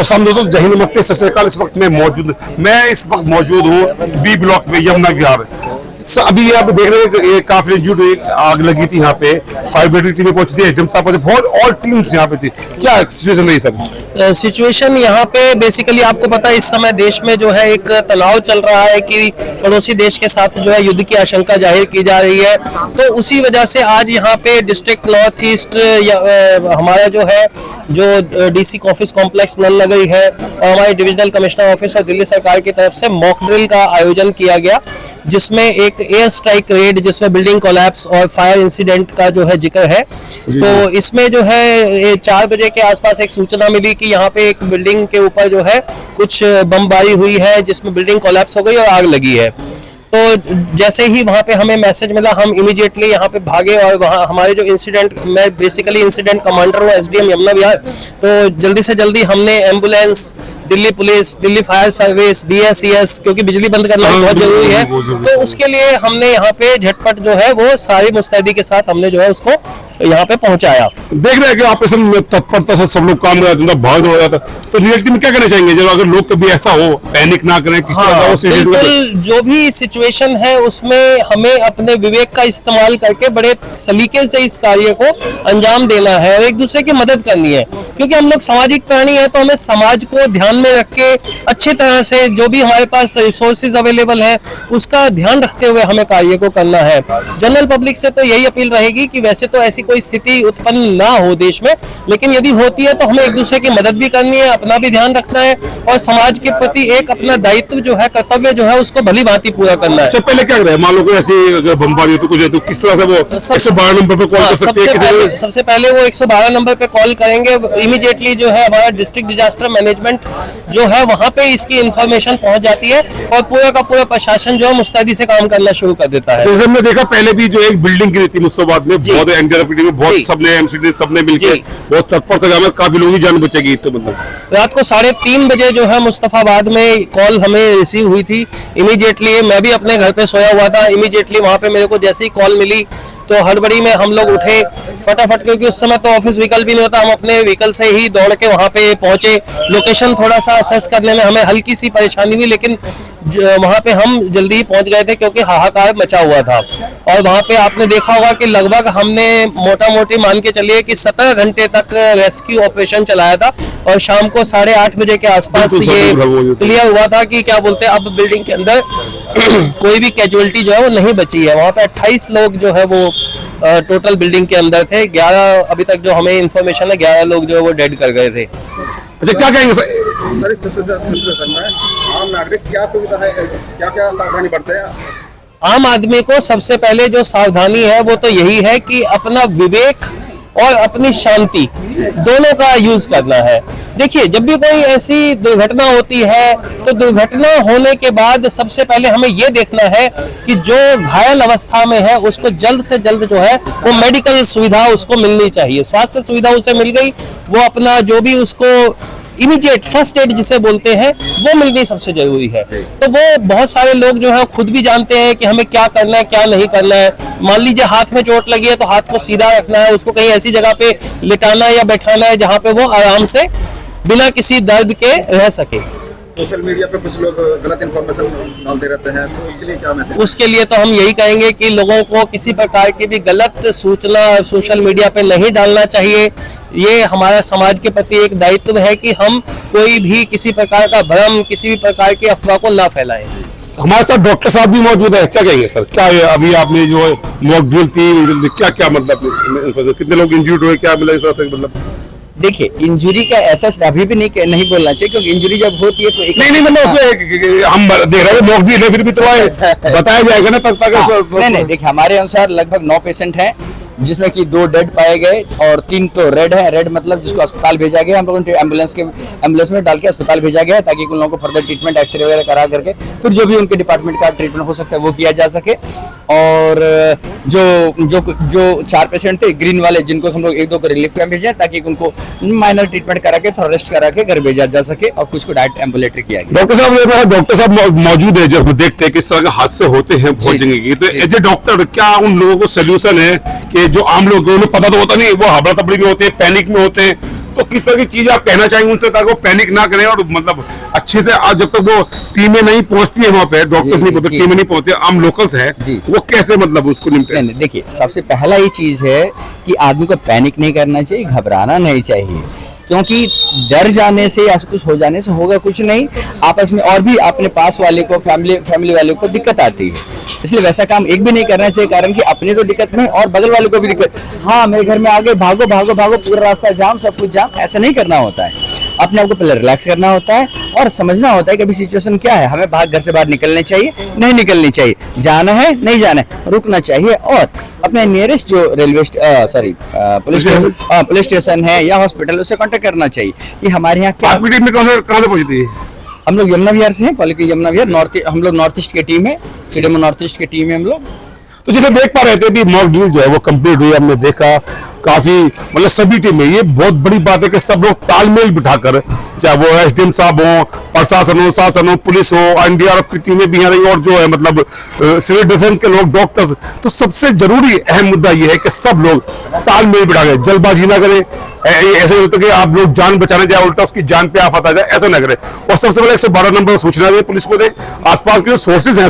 तो सब दोस्तों जय हिंद, नमस्ते, सत श्री अकाल। इस वक्त मैं इस वक्त मौजूद हूँ बी ब्लॉक में, यमुना विहार। अभी ये आप देख रहे हैं कि काफी इंजूर्ड आग लगी थी यहाँ पे, फायर ब्रिगेड टीमें पहुंची थी, एसडीएम साहब पहुंचे, बहुत ऑल टीम्स यहाँ पे थी। क्या सिचुएशन रही सर? सिचुएशन यहाँ पे बेसिकली आपको पता है, इस समय देश में जो है एक तनाव चल रहा है कि पड़ोसी देश के साथ जो है युद्ध की आशंका जाहिर की जा रही है। तो उसी वजह से आज यहाँ पे डिस्ट्रिक्ट नॉर्थ ईस्ट हमारा जो डीसी ऑफिस कॉम्प्लेक्स नल नगरी है और हमारे डिविजनल कमिश्नर ऑफिस और दिल्ली सरकार की तरफ से मॉक ड्रिल का आयोजन किया गया, जिसमें एक एयर स्ट्राइक रेड, जिसमें बिल्डिंग कोलैप्स और फायर इंसिडेंट का जो है जिक्र है। तो इसमें जो है 4 बजे के आसपास एक सूचना मिली कि यहाँ पे एक बिल्डिंग के ऊपर जो है कुछ बमबारी हुई है, जिसमें बिल्डिंग कोलैप्स हो गई और आग लगी है। तो जैसे ही वहाँ पे हमें मैसेज मिला, हम इमीडिएटली यहाँ पे भागे और वहाँ हमारे जो इंसिडेंट, मैं बेसिकली इंसिडेंट कमांडर हूँ एसडीएम यमुना विहार, तो जल्दी से जल्दी हमने ambulance, Delhi police, Delhi fire service, BSES, क्योंकि बिजली बंद करना बहुत जरूरी है, तो उसके लिए हमने यहाँ पे झटपट जो है वो सारी मुस्तैदी के साथ हमने जो है उसको यहाँ पे पहुंचाया। देख रहे हैं कि ऑपरेशन में तत्परता से सब लोग काम कर रहे थे, भाग दौड़ रहा था। तो रियलिटी में क्या करना चाहेंगे जब अगर लोग कभी ऐसा हो, पैनिक ना करें, किस तरह का बिल्कुल, जो भी सिचुएशन है उसमें हमें अपने विवेक का इस्तेमाल करके बड़े सलीके से इस कार्य को अंजाम देना है और एक दूसरे की मदद करनी है, क्योंकि हम लोग सामाजिक प्राणी हैं। तो हमें समाज को ध्यान में रख के अच्छी तरह से जो भी हमारे पास रिसोर्सेज अवेलेबल है उसका ध्यान रखते हुए हमें कार्य को करना है। जनरल पब्लिक से तो यही अपील रहेगी कि वैसे तो ऐसी कोई स्थिति उत्पन्न ना हो देश में, लेकिन यदि होती है तो हमें एक दूसरे की मदद भी करनी है, अपना भी ध्यान रखना है और समाज के प्रति एक अपना दायित्व जो है, कर्तव्य जो है, उसको भली भांति पूरा करना है। अच्छा, पहले क्या करें, मान लो कोई ऐसी अगर बमबारी हो तो कुछ है तो किस तरह से वो 112 नंबर पे कॉल कर सकते हैं? सबसे पहले वो 112 नंबर पे कॉल करेंगे, इमीडिएटली जो है हमारा डिस्ट्रिक्ट डिजास्टर मैनेजमेंट जो है वहाँ पे इसकी इंफॉर्मेशन पहुँच जाती है और पूरा का पूरा प्रशासन जो है मुस्तैदी से काम करना शुरू कर देता है। जैसे हमने देखा पहले भी जो एक बिल्डिंग गिरी थी मुस्तफाबाद में, बहुत एनडीआरएफ में बहुत सबने एमसीडी सबने मिलकर बहुत तत्पर से काम, काफी लोगों की जान बचेगी। तो मतलब रात को 3:30 बजे जो है मुस्तफाबाद में कॉल हमें रिसीव हुई थी। इमीडिएटली मैं भी अपने घर पे सोया हुआ था, इमीडिएटली वहाँ पे मेरे को जैसे ही कॉल मिली तो हड़बड़ी में हम लोग उठे फटाफट, क्योंकि उस समय तो ऑफिस व्हीकल भी नहीं होता, हम अपने व्हीकल से ही दौड़ के वहाँ पे पहुंचे। लोकेशन थोड़ा सा असेस करने में हमें हल्की सी परेशानी हुई, लेकिन वहाँ पे हम जल्दी ही पहुंच गए थे क्योंकि हाहाकार मचा हुआ था। और वहाँ पे आपने देखा होगा कि लगभग हमने मोटा मोटी मान के चलिए कि 17 घंटे तक रेस्क्यू ऑपरेशन चलाया था और शाम को 8:30 बजे के आसपास ये क्लियर हुआ था कि क्या बोलते हैं, अब बिल्डिंग के अंदर कोई भी कैजुअलिटी जो है वो नहीं बची है। वहाँ पे 28 लोग जो है वो टोटल बिल्डिंग के अंदर थे। 11 अभी तक जो हमें इन्फॉर्मेशन है 11 लोग जो है वो डेड कर गए थे। अच्छा, क्या कहेंगे सर? आम नागरिक क्या सुविधा है, क्या क्या सावधानी बरते हैं? आम आदमी को सबसे पहले जो सावधानी है वो तो यही है कि अपना विवेक और अपनी शांति दोनों का यूज करना है। देखिए, जब भी कोई ऐसी दुर्घटना होती है तो दुर्घटना होने के बाद सबसे पहले हमें ये देखना है कि जो घायल अवस्था में है उसको जल्द से जल्द जो है वो मेडिकल सुविधा उसको मिलनी चाहिए। स्वास्थ्य सुविधा उसे मिल गई, वो अपना जो भी उसको इमीडिएट फर्स्ट एड जिसे बोलते हैं वो मिलनी सबसे जरूरी है। तो वो बहुत सारे लोग जो है खुद भी जानते हैं कि हमें क्या करना है क्या नहीं करना है। मान लीजिए हाथ में चोट लगी है तो हाथ को सीधा रखना है, उसको कहीं ऐसी जगह पे लिटाना या बैठाना है जहाँ पे वो आराम से बिना किसी दर्द के रह सके। सोशल मीडिया पे कुछ लोग गलत इन्फॉर्मेशन डालते रहते हैं, तो उसके लिए क्या मैसेज? उसके लिए तो हम यही कहेंगे कि लोगों को किसी प्रकार की भी गलत सूचना सोशल मीडिया पे नहीं डालना चाहिए। ये हमारा समाज के प्रति एक दायित्व है कि हम कोई भी किसी प्रकार का भ्रम, किसी भी प्रकार की अफवाह को ना फैलाएं। हमारे साथ डॉक्टर साहब भी मौजूद है, क्या कहेंगे सर? क्या अभी आपने जो मॉक ड्रिल थी, क्या क्या मतलब कितने लोग इंजर्ड हुए, क्या मिला इस तरह से? मतलब देखिए, इंजरी का ऐसा अभी भी नहीं बोलना चाहिए, क्योंकि इंजरी जब होती है तो एक नहीं मतलब उसमें हम देख रहे हैं मॉक ड्रिल है, फिर भी तो बताया जाएगा ना तब तक। नहीं, देखिए हमारे अनुसार लगभग 9 पेशेंट हैं, जिसमें कि 2 डेड पाए गए और 3 तो रेड है। रेड मतलब जिसको अस्पताल भेजा गया, हम लोगों ने एम्बुलेंस में डाल के अस्पताल भेजा गया ताकि उन लोगों को फर्दर ट्रीटमेंट, एक्सरे वगैरह करा करके फिर जो भी उनके डिपार्टमेंट का ट्रीटमेंट हो सकता है वो किया जा सके। और जो 4 पेशेंट थे ग्रीन वाले, जिनको हम लोग 1-2 को रिलीफ कैंप भेजा ताकि उनको माइनर ट्रीटमेंट करा के थोड़ा रेस्ट करा के घर भेजा जा सके, और कुछ को डायरेक्ट एम्बुलेटरी किया गया। डॉक्टर साहब मौजूद है, जब देखते हैं किस तरह के हादसे होते हैं पहुंचेंगे की, तो एज ए डॉक्टर क्या उन लोगों को सोल्यूशन है कि जो आम लोग उन्हें पता तो होता नहीं, वो हबड़ा तबड़ी में होते हैं, पैनिक में होते हैं, तो किस तरह की चीज आप कहना चाहेंगे उनसे ताकि वो पैनिक ना करें और मतलब अच्छे से आज जब तक वो टीमें नहीं पहुंचती है वहाँ पे, डॉक्टर्स नहीं पहुंचते, टीमें नहीं पहुंचते, आम लोकल्स हैं, जी। वो कैसे मतलब उसको निपटे? नहीं, देखिए सबसे पहला ये चीज है कि आदमी को पैनिक नहीं करना चाहिए, घबराना नहीं चाहिए, क्योंकि डर जाने से या कुछ हो जाने से होगा कुछ नहीं, आपस में और भी अपने पास वाले को फैमिली वाले को दिक्कत आती है। इसलिए वैसा काम एक भी नहीं करना चाहिए, कारण कि अपने तो दिक्कत नहीं और बगल वाले को भी दिक्कत। हाँ, मेरे घर में आ गए, भागो भागो भागो, पूरा रास्ता जाम, सब कुछ जाम, ऐसा नहीं करना होता है। अपने आप को पहले रिलैक्स करना होता है और समझना होता है कि अभी सिचुएशन क्या है, हमें घर से बाहर निकलने चाहिए, नहीं निकलनी चाहिए, जाना है नहीं जाना है, रुकना चाहिए और अपने नियरेस्ट जो पुलिस स्टेशन है या हॉस्पिटल, उससे कांटेक्ट करना चाहिए कि हमारे यहाँ क्या। आपकी टीम में कहाँ से पहुंची थी? हम लोग यमुना विहार से हैं, पॉलिटिकल यमुना विहार, हम लोग नॉर्थ ईस्ट की टीम है, सीडीएमओ नॉर्थ ईस्ट की टीम है हम लोग। तो जैसे देख पा रहे थे अभी मॉक ड्रिल जो है वो कंप्लीट हुई, हमने देखा काफी मतलब सभी टीमें, ये बहुत बड़ी बात है कि सब लोग तालमेल बिठाकर, चाहे वो एसडीएम साहब हो, प्रशासन हो, शासन हो, पुलिस हो, एनडीआरएफ की टीमें भी यहाँ रही और जो है मतलब सिविल डिफेंस के लोग, डॉक्टर्स, तो सबसे जरूरी अहम मुद्दा ये है कि सब लोग तालमेल बिठा के जल्दबाजी ना करें। ऐसे नहीं होता कि आप लोग जान बचाने जाए उल्टा उसकी जान पे आफत आ जाए, ऐसा ना करें। और सबसे पहले 112 नंबर सूचना दें पुलिस को, दें, आसपास के जो सोर्सेज हैं